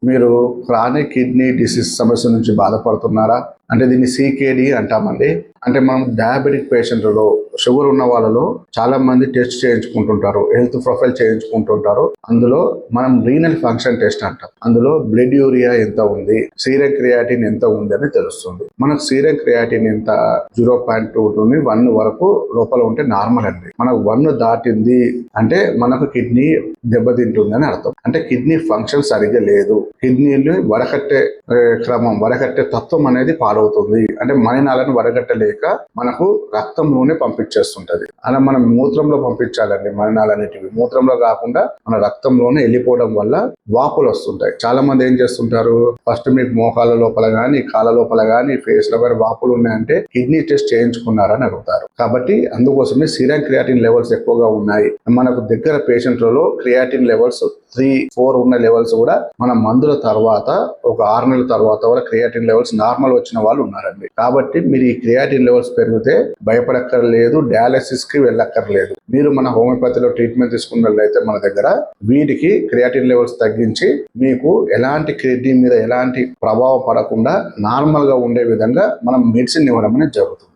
మీరు chronic kidney disease సమస్య నుంచి బాధపడుతున్నారా? అంటే దీన్ని CKD అంటామండి. అంటే మనం డయాబెటిక్ పేషెంట్లలో, షుగర్ ఉన్న వాళ్ళలో చాలా మంది టెస్ట్ చేయించుకుంటుంటారు, హెల్త్ ప్రొఫైల్ చేయించుకుంటుంటారు. అందులో మనం రీనల్ ఫంక్షన్ టెస్ట్ అంటాం. అందులో బ్లడ్ యూరియా ఎంత ఉంది, సీరం క్రియాటిన్ ఎంత ఉంది అని తెలుస్తుంది. మనకు సీరం క్రియాటిన్ ఎంత 0.2 నుండి 1 వరకు లోపల ఉంటే నార్మల్ అండి. మనకు 1 దాటింది అంటే మనకు కిడ్నీ దెబ్బతింటుంది అని అర్థం. అంటే కిడ్నీ ఫంక్షన్ సరిగ్గా లేదు, కిడ్నీలు వడకట్టే తత్వం అనేది పాడవుతుంది. అంటే మలినాలను వడగట్టలేక మనకు రక్తంలోనే పంపించేస్తుంటది. అలా మనం మూత్రంలో పంపించాలండి. మలినాలు అనేటివి మూత్రంలో కాకుండా మన రక్తంలోనే వెళ్ళిపోవడం వల్ల వాపులు వస్తుంటాయి. చాలా మంది ఏం చేస్తుంటారు, ఫస్ట్ మీకు మోకాళ్ళ లోపల గానీ, కాళ్ళ లోపల గానీ, ఫేస్ లో గానీ వాపులు ఉన్నాయంటే కిడ్నీ టెస్ట్ చేయించుకున్నారని అడుగుతారు. కాబట్టి అందుకోసమే సీరం క్రియాటిన్ లెవెల్స్ ఎక్కువగా ఉన్నాయి. మనకు దగ్గర పేషెంట్లలో క్రియాటిన్ లెవెల్స్ 3-4 ఉన్న లెవెల్స్ కూడా మన మందుల తర్వాత ఒక 6 నెలల తర్వాత కూడా క్రియాటిన్ లెవెల్స్ నార్మల్ వచ్చిన వాళ్ళు ఉన్నారండి. కాబట్టి మీరు ఈ క్రియాటిన్ లెవెల్స్ పెరిగితే భయపడక్కర్లేదు, డయాలసిస్ కి వెళ్ళక్కర్లేదు. మీరు మన హోమియోపతిలో ట్రీట్మెంట్ తీసుకున్నట్లయితే మన దగ్గర వీటికి క్రియాటిన్ లెవెల్స్ తగ్గించి మీకు ఎలాంటి కిడ్నీ మీద ఎలాంటి ప్రభావం పడకుండా నార్మల్ గా ఉండే విధంగా మనం మెడిసిన్ ఇవ్వడం అనేది జరుగుతుంది.